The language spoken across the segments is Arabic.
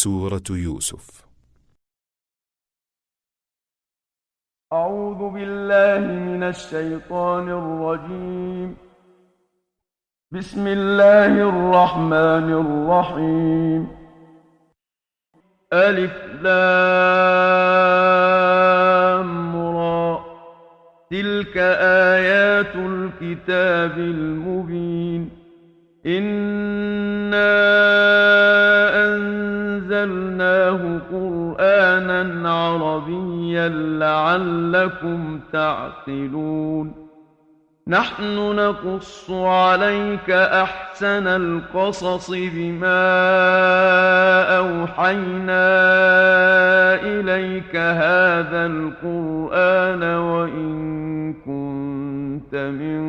سورة يوسف. أعوذ بالله من الشيطان الرجيم. بسم الله الرحمن الرحيم. ألف لام را، تلك آيات الكتاب المبين. إنا أنزلناه قرآنا عربيا لعلكم تعقلون. نحن نقص عليك أحسن القصص بما أوحينا إليك هذا القرآن وإن كنت من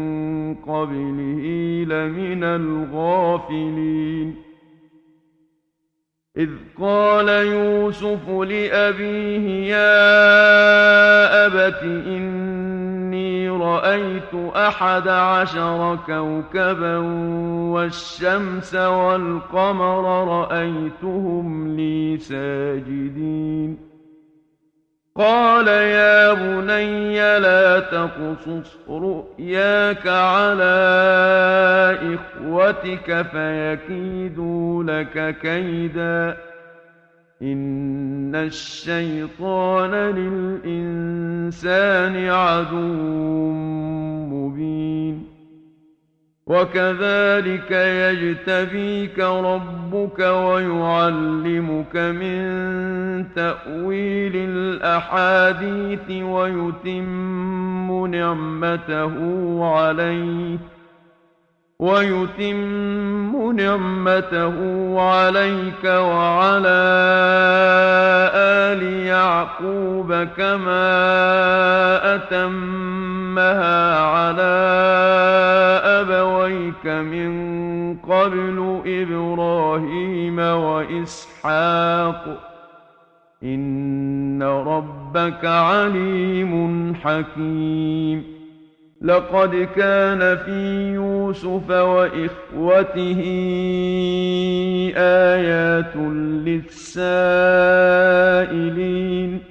قبله لمن الغافلين. إذ قال يوسف لأبيه يا أبت إني رأيت 11 كوكبا والشمس والقمر رأيتهم لي ساجدين. قال يا بني لا تقصص رؤياك على إخوتك فيكيدوا لك كيدا إن الشيطان للإنسان عدو مبين. وكذلك يجتبيك ربك ويعلمك من تأويل الأحاديث ويتم نعمته عليك وعلى آل يعقوب كما أتمها على أبويك من قبل إبراهيم وإسحاق إن ربك عليم حكيم. لقد كان في يوسف وإخوته آيات للسائلين.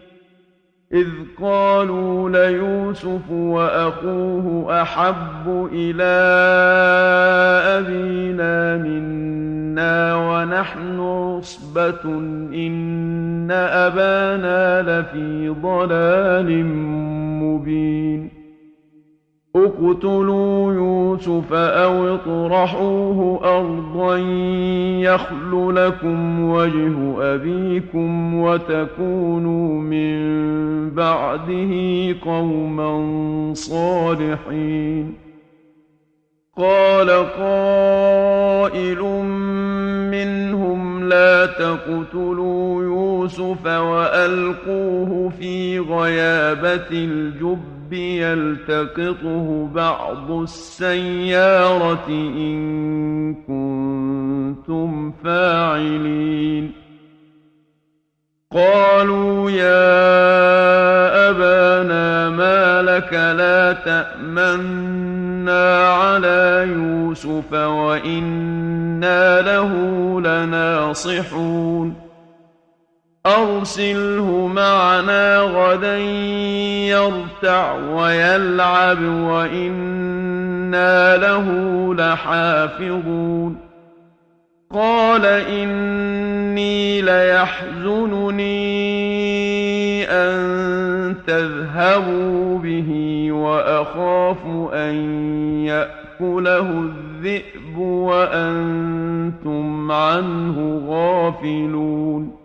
إذ قالوا ليوسف وأخوه أحب إلى أبينا منا ونحن عصبة إن أبانا لفي ضلال مبين. اقتلوا يوسف أو اطرحوه أرضا يخل لكم وجه أبيكم وتكونوا من بعده قوما صالحين. قال قائل منهم لا تقتلوا يوسف وألقوه في غيابة الجب يلتقطه بعض السيارة إن كنتم فاعلين. قالوا يا أبانا ما لك لا تأمنا على يوسف وإنا له لناصحون. أرسله معنا غدا يرتع ويلعب وإنا له لحافظون. قال إني ليحزنني أن تذهبوا به وأخاف أن يأكله الذئب وأنتم عنه غافلون.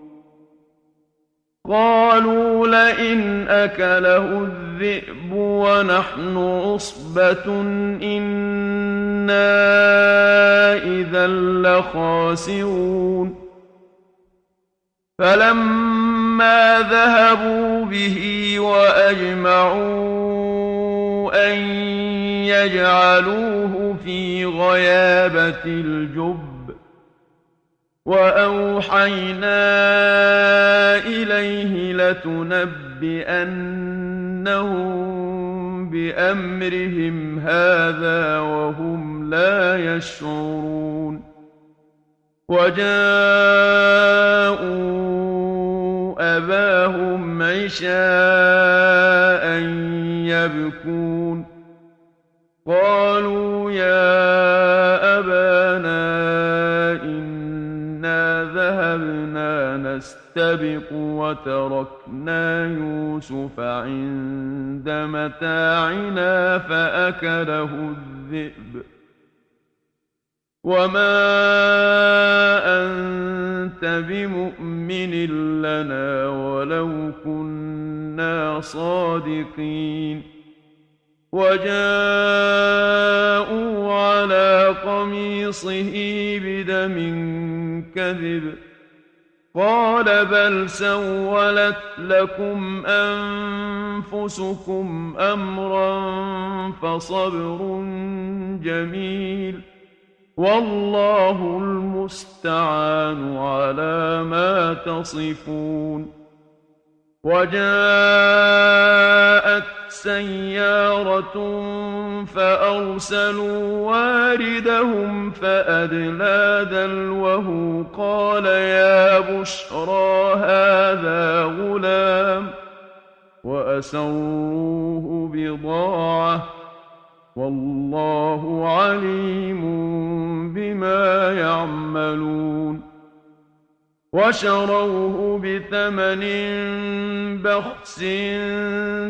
قالوا لئن أكله الذئب ونحن عصبة إنا إذا لخاسرون. فلما ذهبوا به وأجمعوا أن يجعلوه في غيابة الجب وأوحينا إليه لتنبئنهم بأمرهم هذا وهم لا يشعرون. وجاءوا عشاء يبكون قالوا يا أبانا إنا ذهبنا نستبق وتركنا يوسف عند متاعنا فأكله الذئب وما أنت بمؤمن لنا ولو كنا صادقين وجاءوا على قميصه بدم كذب قال بل سولت لكم أنفسكم أمرا فصبر جميل والله المستعان على ما تصفون وجاءت سيارة فأرسلوا واردهم فأدلى دلوه قال يا بشرى هذا غلام وأسروه بضاعة والله عليم بما يعملون وشروه بثمن بخس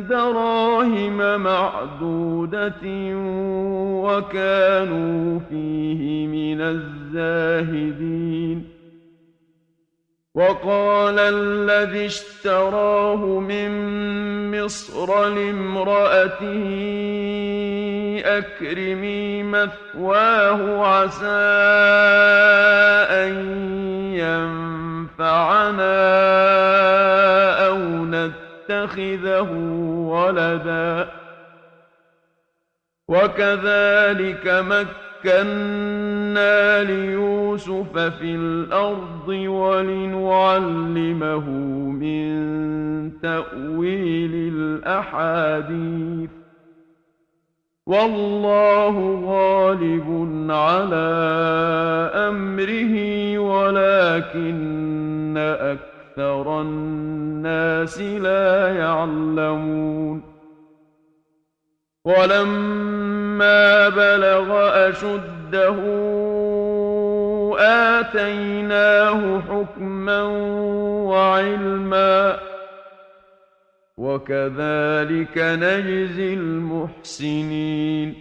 دراهم معدودة وكانوا فيه من الزاهدين وقال الذي اشتراه من مصر لامرأته أكرمي مثواه عسى أن ينفعنا أو نتخذه ولدا وكذلك مكنا ليوسف في الأرض ولنعلمه من تأويل الأحاديث والله غالب على أمره ولكن أكثر الناس لا يعلمون ولما بلغ أشده آتيناه حكما وعلما وكذلك نجزي المحسنين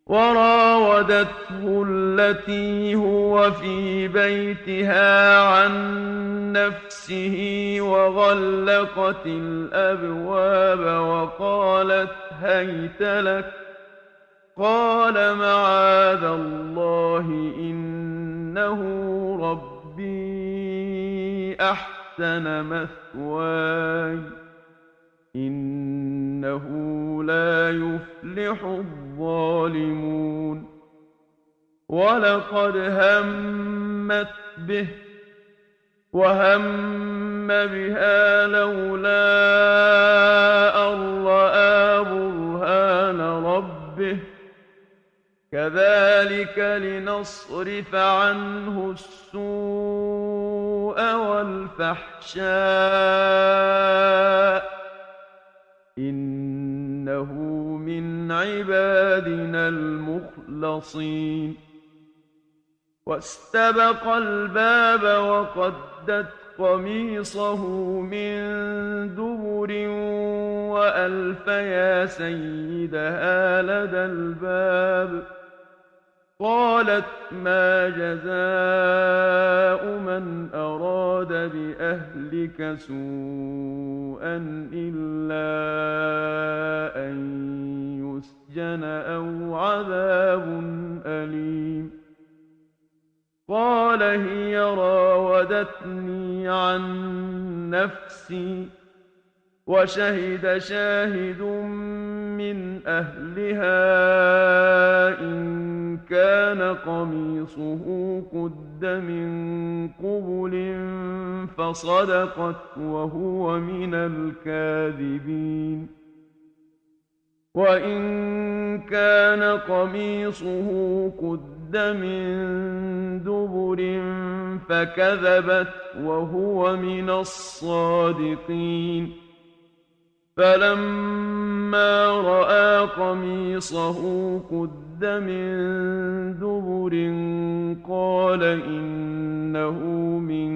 وراودته التي هو في بيتها عن نفسه وغلقت الأبواب وقالت هيت لك قال معاذ الله إنه ربي أحسن مثواي إنه لا يفلح الظالمون ولقد همت به وهم بها لولا أن رأى برهان ربه كذلك لنصرف عنه السوء والفحشاء إنه من عبادنا المخلصين واستبق الباب وقدت قميصه من دبر وألف يا سيدها لدى الباب قالت ما جزاء من أراد بأهلك سوءا إلا أن يسجن أو عذاب أليم قال هي راودتني عن نفسي وشهد شاهد من أهلها إن كان قميصه قد من قبل فصدقت وهو من الكاذبين وإن كان قميصه قد من دبر فكذبت وهو من الصادقين. فلما رأى قميصه قد من دبر قال إنه من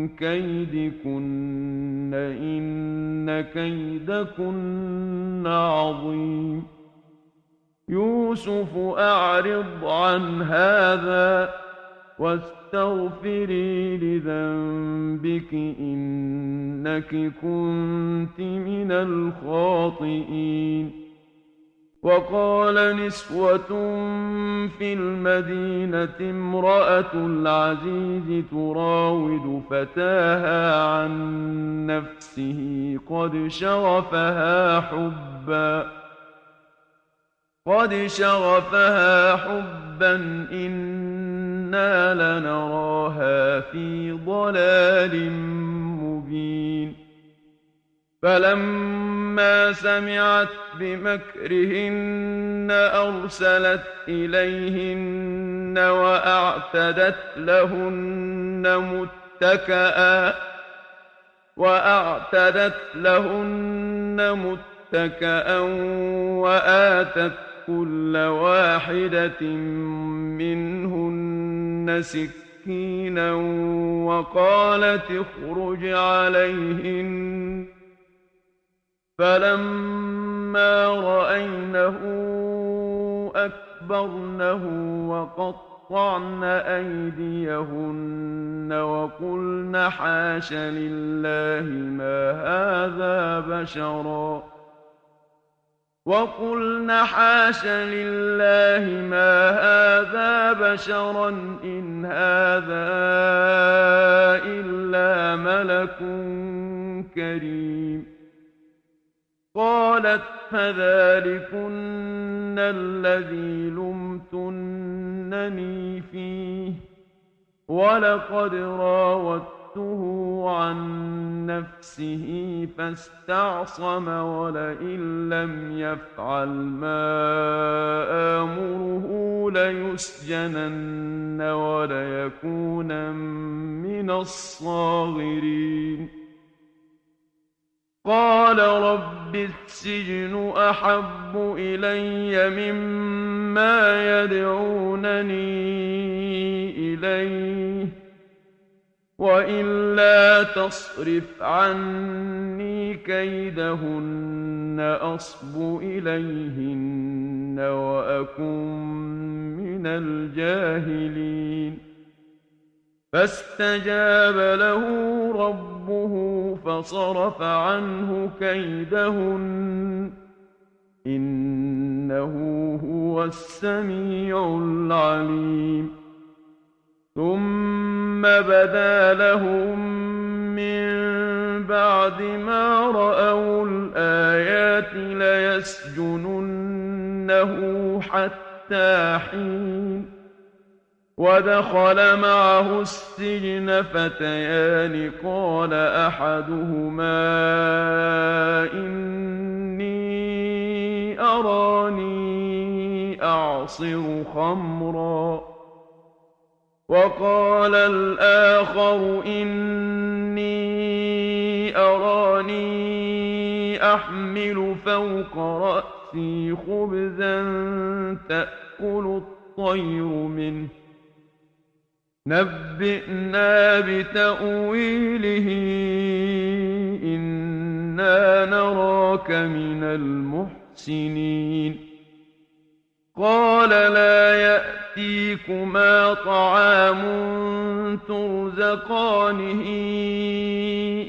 كيدكن إن كيدكن عظيم. يوسف أعرض عن هذا واستغفري لذنبك إنك كنت من الخاطئين. وقال نسوة في المدينة امرأة العزيز تراود فتاها عن نفسه قد شغفها حبا إنا لنراها في ضلال مبين. فلما سمعت بمكرهن أرسلت إليهن وأعتدت لهن متكأ وآتت كل واحدة منهن سكينا وقالت اخرج عليهن. فلما رأينه أكبرنه وقطعن أيديهن وقلن حاش لله ما هذا بشرا إن هذا إلا ملك كريم. قالت فذلكن الذي لمتنني فيه ولقد راودته عن نفسه فاستعصم ولئن لم يفعل ما آمره ليسجنن وليكونن من الصاغرين. قال رب السجن أحب إلي مما يدعونني إليه وإلا تصرف عني كيدهن أصب إليهن وأكن من الجاهلين. فاستجاب له ربه فصرف عنه كيدهن إنه هو السميع العليم. ثم بدا لهم من بعد ما رأوا الآيات ليسجننه حتى حين. ودخل معه السجن فتيان قال أحدهما إني أراني أعصر خمرا وقال الآخر إني أراني أحمل فوق رأسي خبزا تأكل الطير منه نبئنا بتأويله إنا نراك من المحسنين. قال لا يأتيكما طعام ترزقانه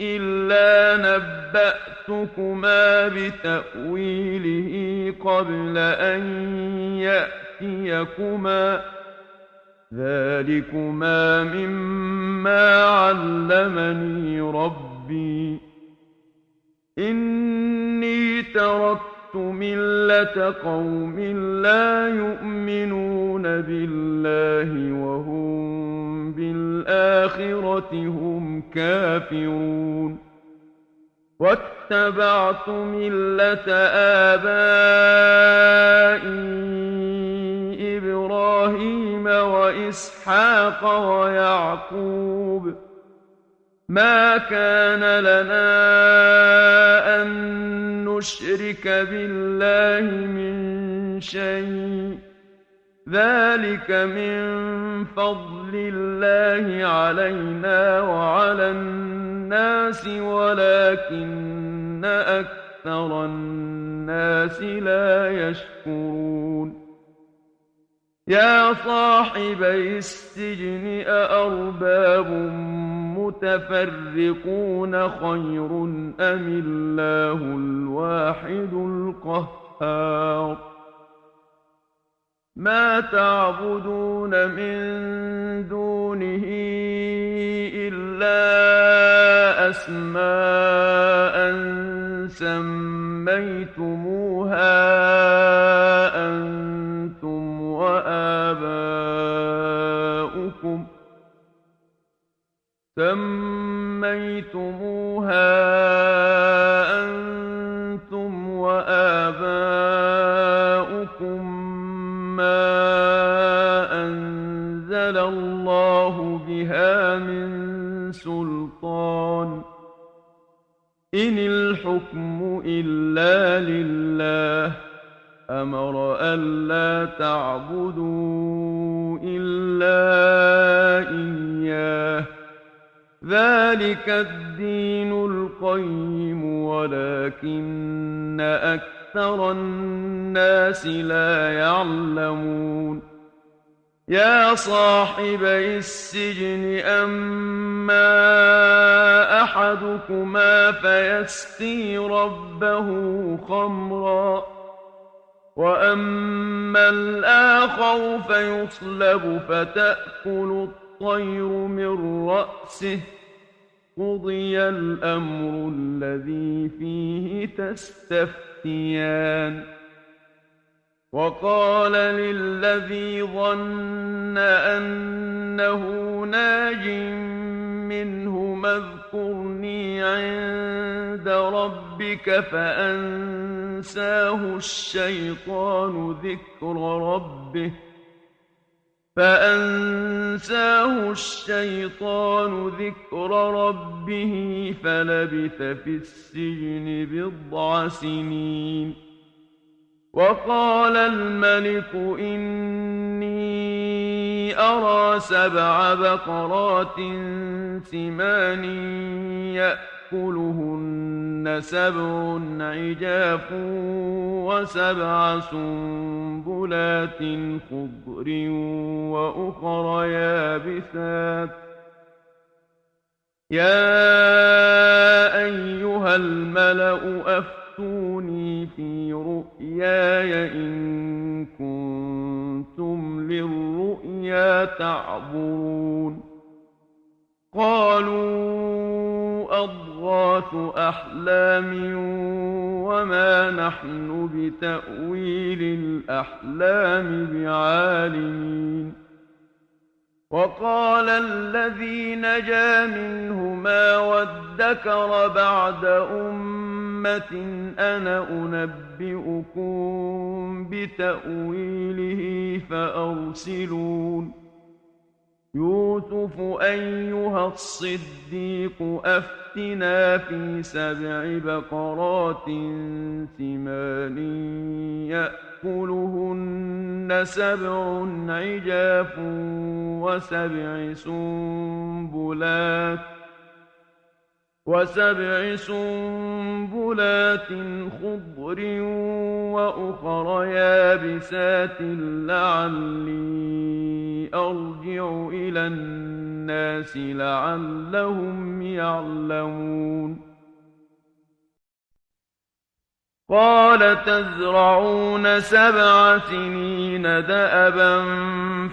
إلا نبأتكما بتأويله قبل أن يأتيكما ذلكما مما علمني ربي إني تركت ملة قوم لا يؤمنون بالله وهم بالآخرة هم كافرون. واتبعت ملة آبائي إبراهيم وإسحاق ويعقوب ما كان لنا أن نشرك بالله من شيء ذلك من فضل الله علينا وعلى الناس ولكن أكثر الناس لا يشكرون يا صاحبي السجن أأرباب متفرقون خير أم الله الواحد القهار ما تعبدون من دونه إلا أسماء سميتموها أنتم وآباؤكم ما أنزل الله بها من سلطان إن الحكم إلا لله أمر ألا تعبدوا إلا إياه ذلك الدين القيم ولكن أكثر الناس لا يعلمون يا صاحبي السجن أما أحدكما فيسقي ربه خمرا وأما الآخر فيصلب فتأكل الطير من رأسه قضي الأمر الذي فيه تستفتيان وقال للذي ظن أنه ناج منهما اذكرني عند ربك فأنساه الشيطان ذكر ربه فلبث في السجن بضع سنين وقال الملك إني أرى 7 بقرات سمان يأكلهن 7 عجاف و7 سنبلات خضر وأخر يابسات يا أيها الملأ أفتوني في رؤياي إن كنتم للرؤيا تعبرون قالوا أضغاث أحلام وما نحن بتأويل الأحلام بعالمين وقال الذي نجا منهما وادكر بعد أمة أنا أنبئكم بتأويله فأرسلون يوسف أيها الصديق أفتنا في 7 بقرات سمان يأكلهن 7 عجاف و7 سنبلات خضر وأخر يابسات لعلي أرجع إلى الناس لعلهم يعلمون قال تزرعون 7 سنين دأبا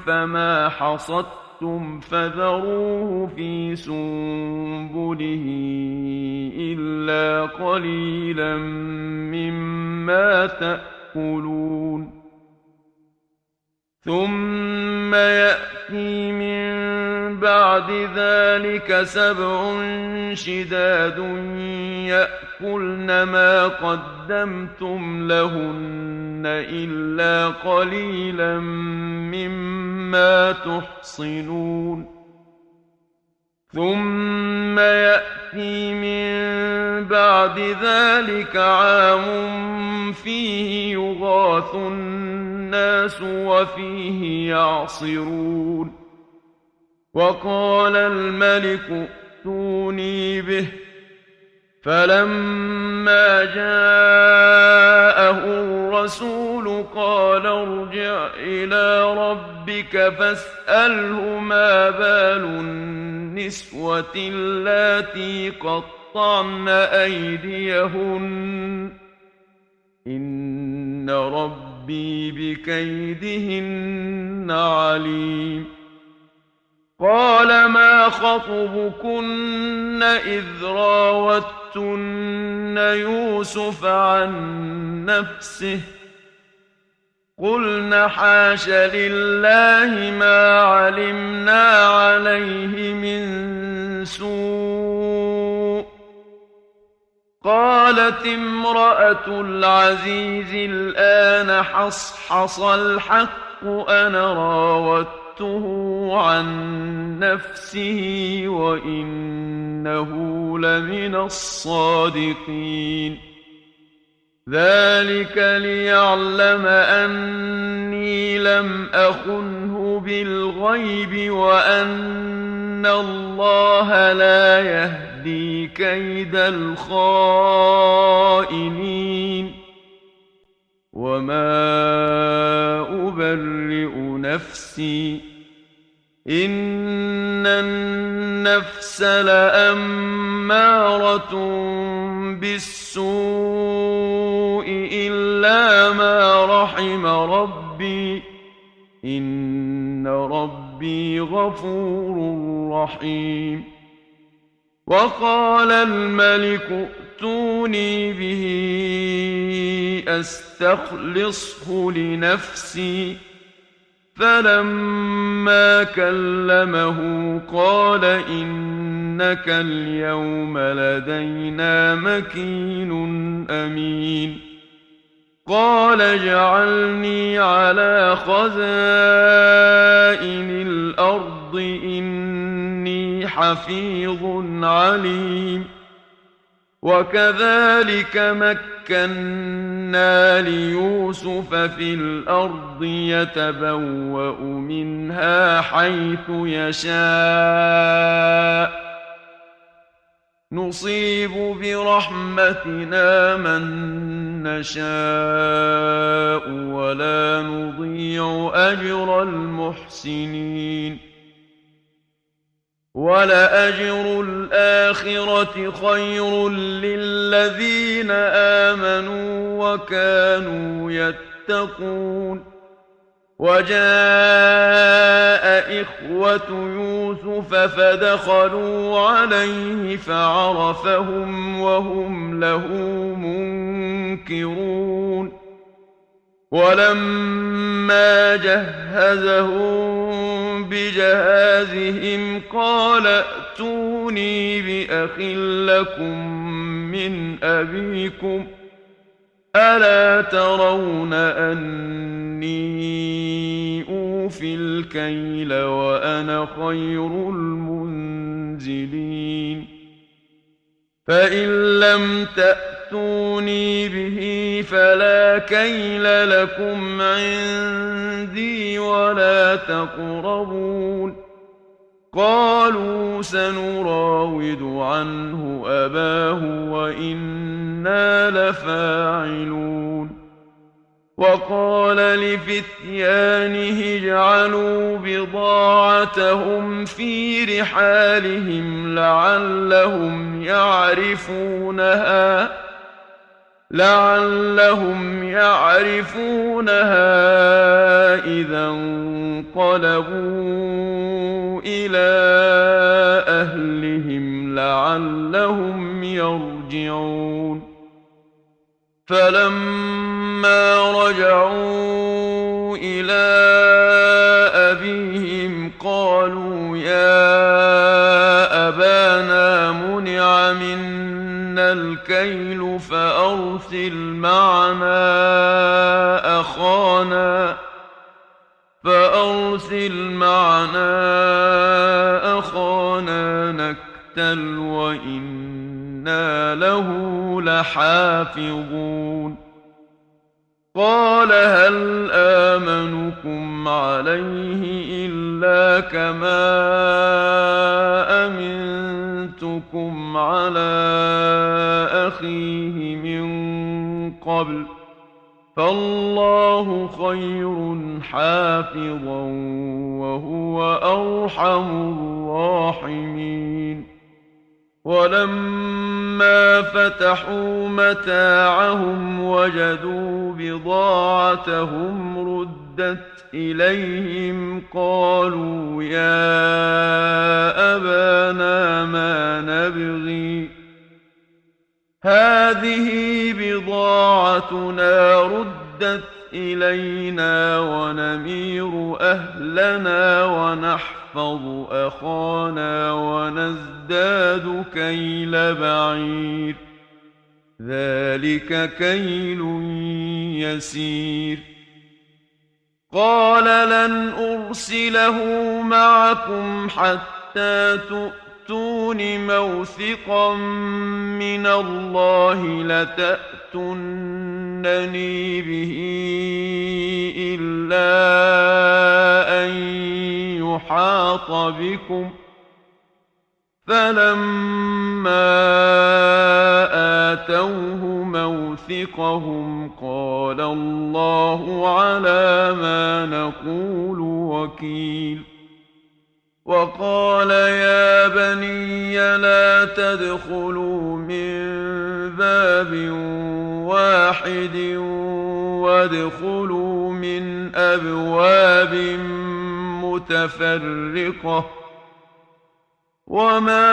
فما حصدتم فذروه في سنبله إلا قليلا مما تأكلون ثم يأتي من بعد بعد ذلك 7 شداد يأكلن ما قدمتم لهن إلا قليلا مما تحصنون ثم يأتي من بعد ذلك عام فيه يغاث الناس وفيه يعصرون وقال الملك ائتوني به فلما جاءه الرسول قال ارجع إلى ربك فاسأله ما بال النسوة اللاتي قطعن أيديهن إن ربي بكيدهن عليم قال ما خطبكن إذ راوتن يوسف عن نفسه قلن حاش لله ما علمنا عليه من سوء قالت امرأة العزيز الآن حصحص الحق أنا راودته عن نفسه وإنه لمن الصادقين ذلك ليعلم أني لم أخنه بالغيب وأن الله لا يهدي كيد الخائنين وما أبرئ نفسي إن النفس لأمارة بالسوء إلا ما رحم ربي إن ربي غفور رحيم وقال الملك ائتوني به أستخلصه لنفسي فلما كلمه قال إنك اليوم لدينا مكين أمين قال اجعلني على خزائن الأرض إني حفيظ عليم وكذلك مكنا ليوسف في الأرض يتبوأ منها حيث يشاء نصيب برحمتنا من نشاء ولا نضيع أجر المحسنين ولأجر الآخرة خير للذين آمنوا وكانوا يتقون وجاء إخوة يوسف فدخلوا عليه فعرفهم وهم له منكرون ولما جهزهم بجهازهم قال ائتوني بأخ لكم من أبيكم ألا ترون أني أوفي الكيل وأنا خير المنزلين فإن لم تأتوني به فلا كيل لكم عندي ولا تقربون قالوا سنراود عنه أباه وإنا لفاعلون وقال لفتيانه اجعلوا بضاعتهم في رحالهم لعلهم يعرفونها إذا انقلبوا إلى أهلهم لعلهم يرجعون فلما رجعوا إلى أبيهم قالوا يا أبانا منع منا الكيل فأرسل معنا أخانا نكتل وإنا له لحافظون قال هل آمنكم عليه إلا كما أمنتكم على أخيه من قبل فالله خير حافظا وهو أرحم الراحمين ولما فتحوا متاعهم وجدوا بضاعتهم ردت إليهم قالوا يا أبانا ما نبغي هذه بضاعتنا ردت إلينا ونمير أهلنا ونحفظ أخانا ونزداد كيل بعير ذلك كيل يسير قال لن أرسله معكم حتى تؤتون موثقا من الله لتأتونني به إلا أن يحاط بكم فلما آتوه موثقهم قال الله على ما نقول وكيل وقال يا بني لا تدخلوا من باب واحد وادخلوا من أبواب متفرقة وما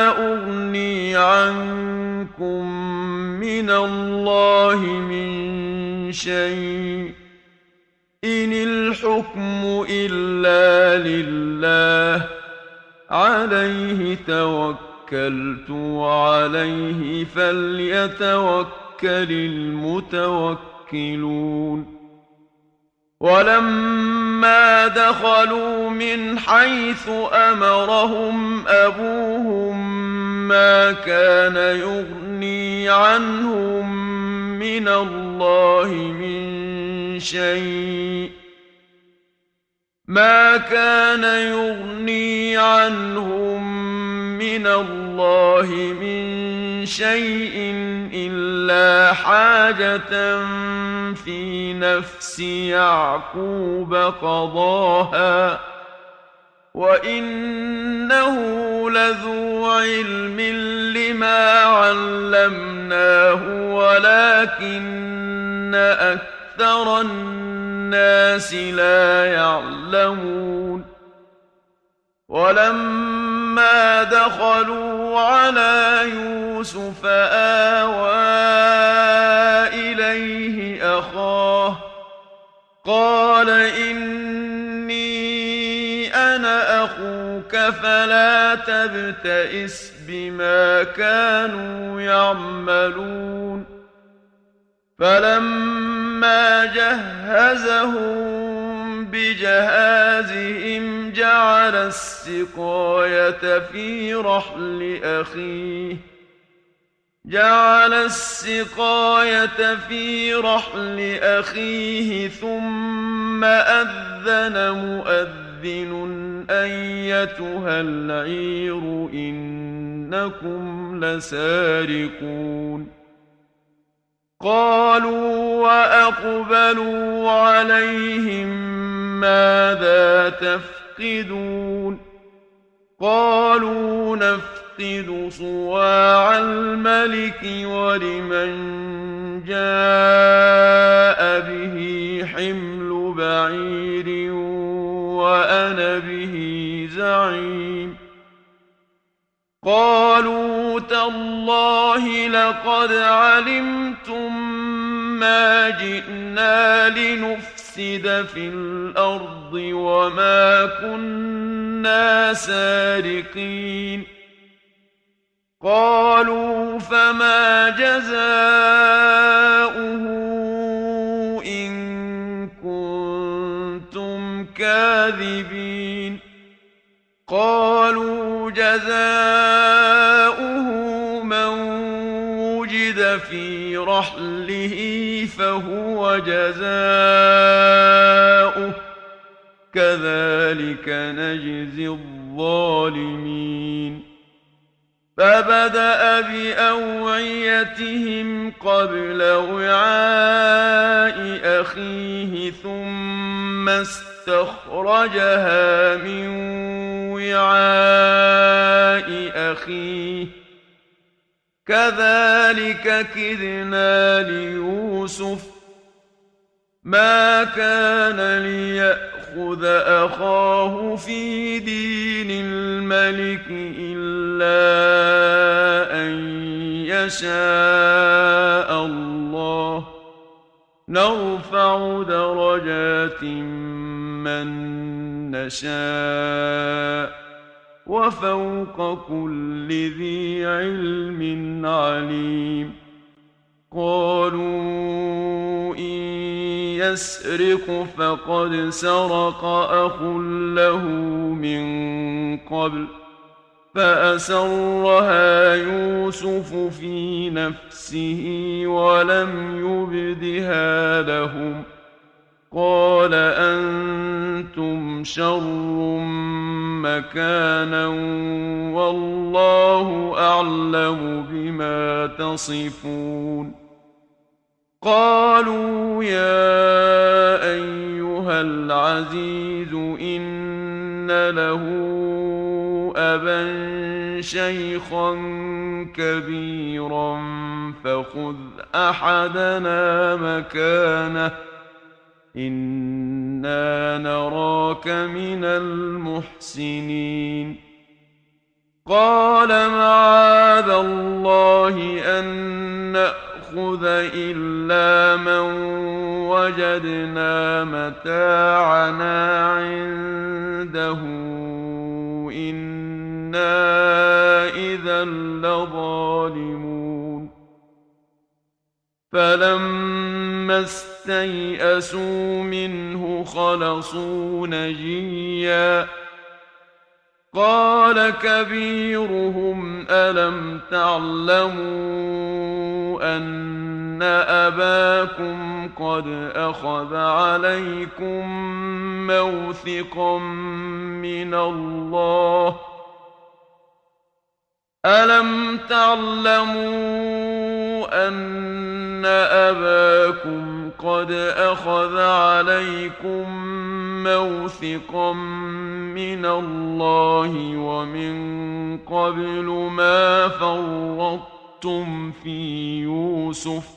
أغني عنكم من الله من شيء إن الحكم إلا لله عليه توكلت وعليه فليتوكل المتوكلون ولما دخلوا من حيث أمرهم أبوهم ما كان يغني عنهم من الله من شيء ما كان يغني عنهم من الله من شيء إلا حاجة في نفس يعقوب قضاها وإنه لذو علم لما علمناه ولكن أكثر الناس لا يعلمون ولما دخلوا على يوسف آوى إليه أخاه قال إني أنا أخوك فلا تبتئس بما كانوا يعملون فلما جهزهم بجهازهم جعل السقاية في رحل أخيه ثم أذن مؤذن أيتها العير إنكم لسارقون قالوا وأقبلوا عليهم ماذا تفقدون قالوا نفقد صواع الملك ولمن جاء به حمل بعير وأنا به زعيم قالوا تالله لقد علمتم ما جئنا لنفسد في الأرض وما كنا سارقين قالوا فما جزاؤه إن كنتم كاذبين قالوا جزاؤه من وجد في رحله فهو جزاؤه كذلك نجزي الظالمين فبدأ بأوعيتهم قبل وعاء أخيه ثم استخرجها من وعاء أخيه كذلك كدنا ليوسف ما كان ليأخذ أخاه في دين الملك إلا أن يشاء الله نرفع درجات من نشاء وفوق كل ذي علم عليم قالوا إن يسرق فقد سرق أخ له من قبل فأسرها يوسف في نفسه ولم يبدها لهم قال أنتم شر مكانا والله أعلم بما تصفون قالوا يا أيها العزيز إن له أبا شيخا كبيرا فخذ أحدنا مكانه إنا نراك من المحسنين قال معاذ الله أن نأخذ إلا من وجدنا متاعنا عنده إنا إذا لظالمون فلما استيئسوا منه خلصوا نجيا قال كبيرهم ألم تعلموا أن أباكم قد أخذ عليكم موثقا من الله ألم تعلموا أن أباكم قد أخذ عليكم موثقا من الله ومن قبل ما فرطتم في يوسف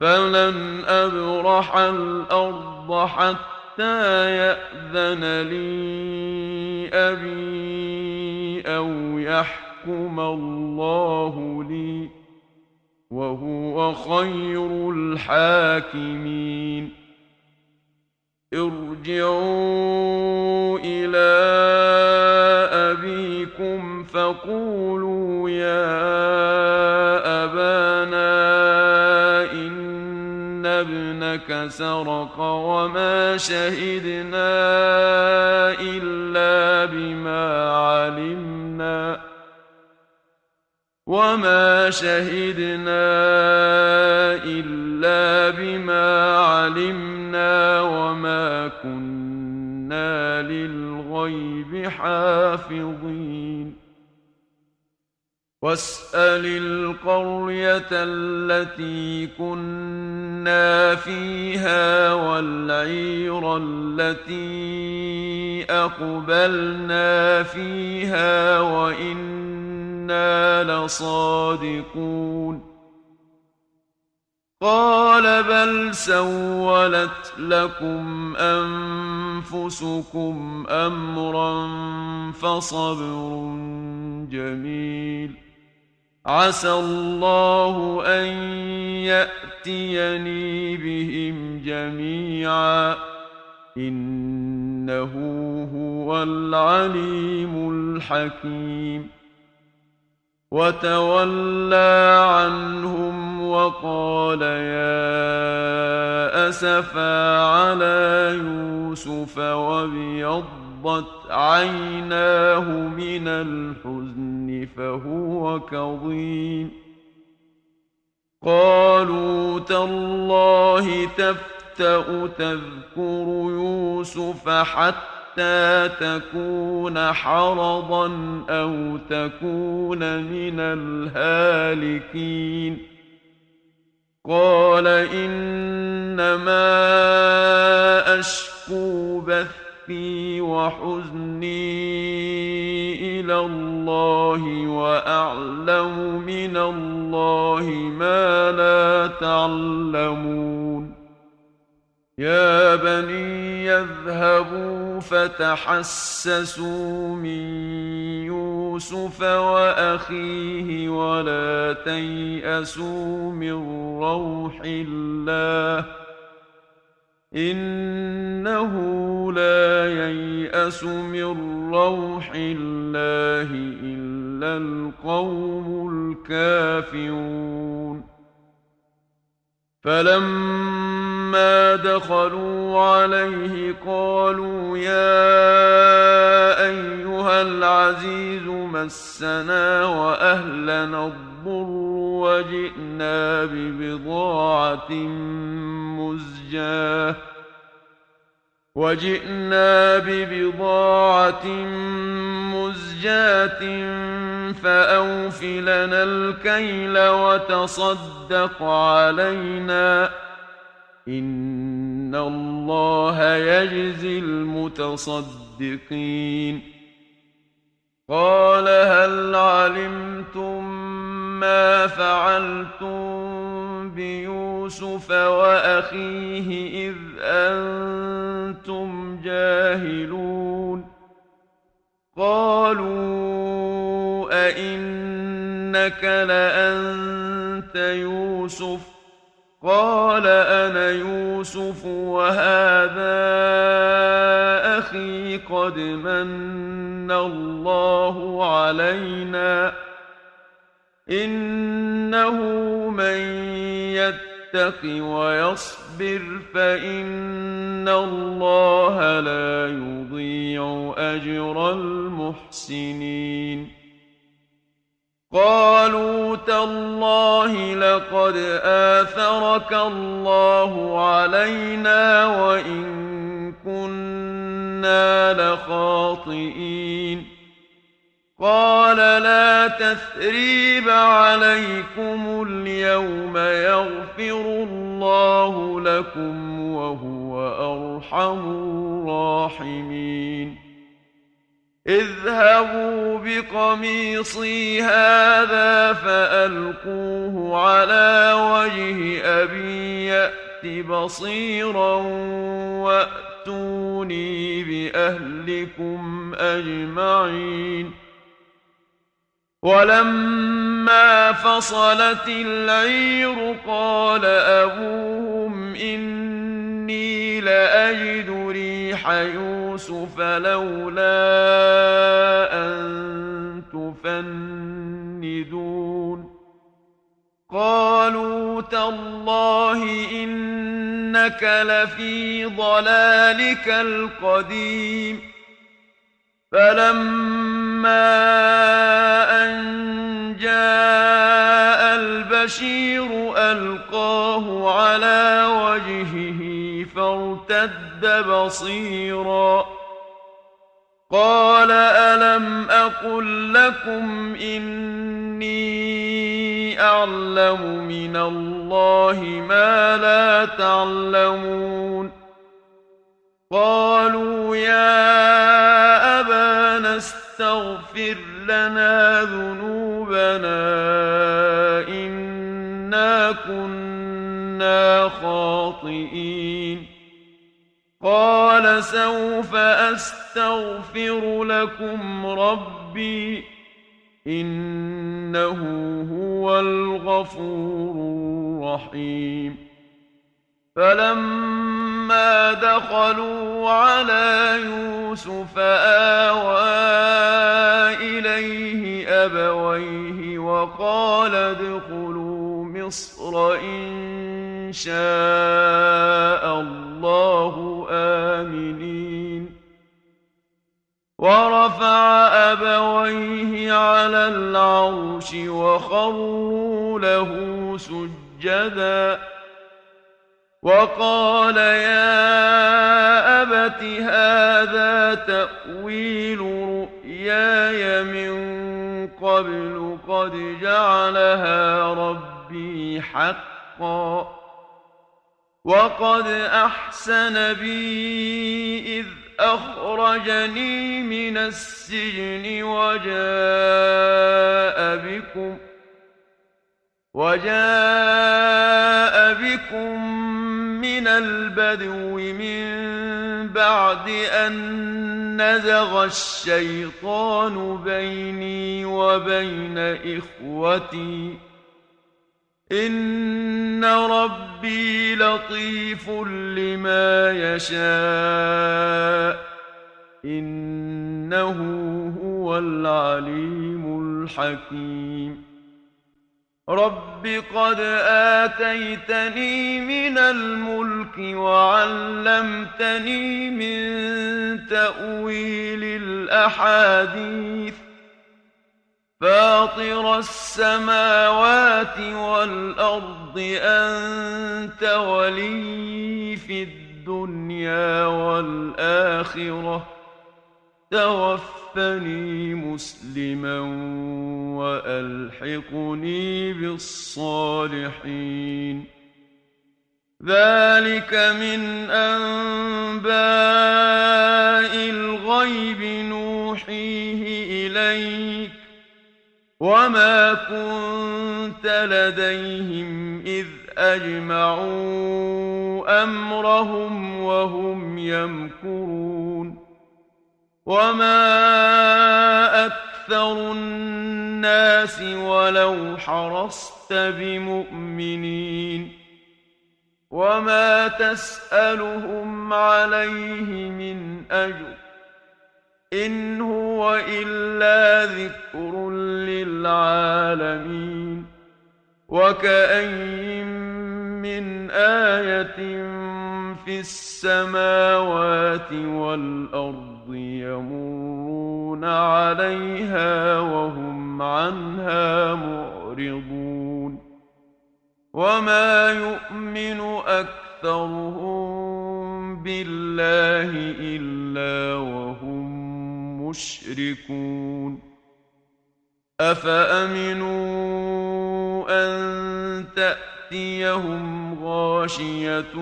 فلن أبرح الأرض حتى يأذن لي أبي أو يحكم الله لي وهو خير الحاكمين ارجعوا إلى أبيكم فقولوا يا أبانا إن ابنك سرق وما شهدنا إلا بما علمنا وما كنا للغيب حافظين واسأل القرية التي كنا فيها والعير التي أقبلنا فيها وإنا لصادقون قال بل سولت لكم أنفسكم أمرا فصبر جميل عسى الله أن يأتيني بهم جميعا إنه هو العليم الحكيم وتولى عنهم وقال يا أسفا على يوسف وابيضت عيناه من الحزن فهو كظيم قالوا تالله تفتأ تذكر يوسف حتى تكون حرضا أو تكون من الهالكين قال إنما أشكو بثي وحزني إلى الله وأعلم من الله ما لا تعلمون يا بني يذهبوا فتحسسوا من يوسف وأخيه ولا تيأسوا من روح الله إنه لا ييأس من روح الله إلا القوم الكافرون فلما دخلوا عليه قالوا يا أيها العزيز مسنا وأهلنا الضر وجئنا ببضاعة مزجاة فأوف لنا الكيل وتصدق علينا إن الله يجزي المتصدقين قال هل علمتم ما فعلتم بيوسف وأخيه إذ أنتم جاهلون قالوا أئنك لأنت يوسف قال أنا يوسف وهذا أخي قد من الله علينا إنه من يتق ويصبر فإن الله لا يضيع أجر المحسنين قالوا تالله لقد آثرك الله علينا وإن كنا لخاطئين قال لا تثريب عليكم اليوم يغفر الله لكم وهو أرحم الراحمين اذهبوا بقميصي هذا فألقوه على وجه أبي يأت بصيرا وأتوني بأهلكم أجمعين ولما فصلت العير قال أبوهم إني لأجد ريح يوسف لولا أن تفندون قالوا تالله إنك لفي ضلالك القديم فلما أن جاء البشير ألقاه على وجهه فارتد بصيرا قال ألم أقل لكم إني أعلم من الله ما لا تعلمون قالوا يا أبانا استغفر لنا ذنوبنا إنا كنا خاطئين قال سوف أستغفر لكم ربي إنه هو الغفور الرحيم فلما فلما دخلوا على يوسف آوى إليه أبويه وقال ادخلوا مصر إن شاء الله آمنين ورفع أبويه على العرش وخروا له سجدا وقال يا أبت هذا تأويل رؤياي من قبل قد جعلها ربي حقا وقد أحسن بي إذ أخرجني من السجن وجاء بكم من البدو من بعد أن نزغ الشيطان بيني وبين إخوتي إن ربي لطيف لما يشاء إنه هو العليم الحكيم رب قد آتيتني من الملك وعلمتني من تأويل الأحاديث فاطر السماوات والأرض أنت ولي في الدنيا والآخرة توفني مسلما وألحقني بالصالحين ذلك من أنباء الغيب نوحيه إليك وما كنت لديهم إذ أجمعوا أمرهم وهم يمكرون وما أكثر الناس ولو حرصت بمؤمنين وما تسألهم عليه من أجر إن هو إلا ذكر للعالمين وكأين من آية في السماوات والأرض يمرون عليها وهم عنها معرضون وما يؤمن أكثرهم بالله إلا وهم مشركون أفأمنوا أن تأتيهم غاشية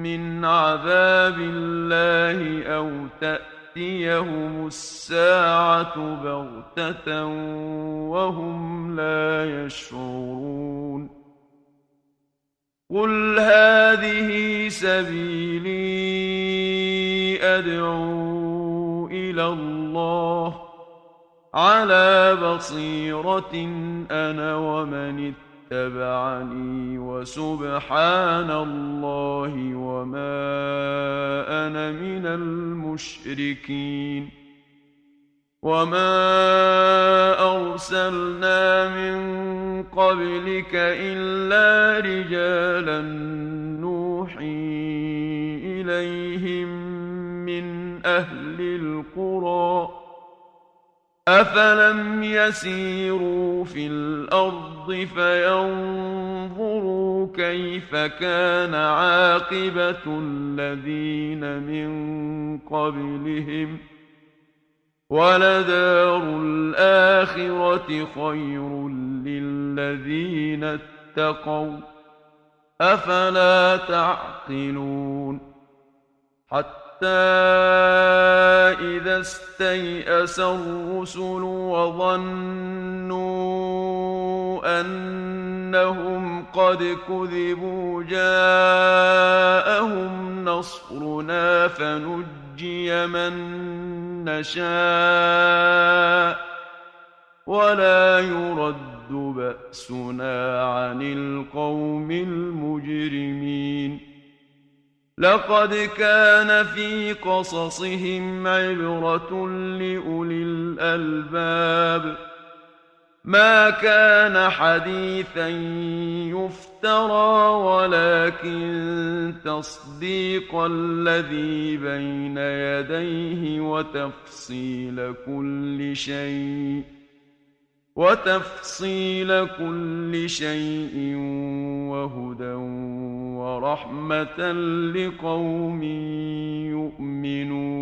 من عذاب الله أو تأتيهم الساعة بغتة وهم لا يشعرون قل هذه سبيلي أدعو إلى الله على بصيرة أنا ومن اتبعني وسبحان الله وما أنا من المشركين وما أرسلنا من قبلك إلا رجالا نوحي إليهم من أهل القرى أفلم يسيروا في الأرض فينظروا كيف كان عاقبة الذين من قبلهم ولدار الآخرة خير للذين اتقوا أفلا تعقلون حتى إذا استيأس الرسل وظنوا أنهم قد كذبوا جاءهم نصرنا فنجي من نشاء ولا يرد بأسنا عن القوم المجرمين لقد كان في قصصهم عبرة لأولي الألباب ما كان حديثا يفترى ولكن تصديق الذي بين يديه وتفصيل كل شيء وهدى ورحمة لقوم يؤمنون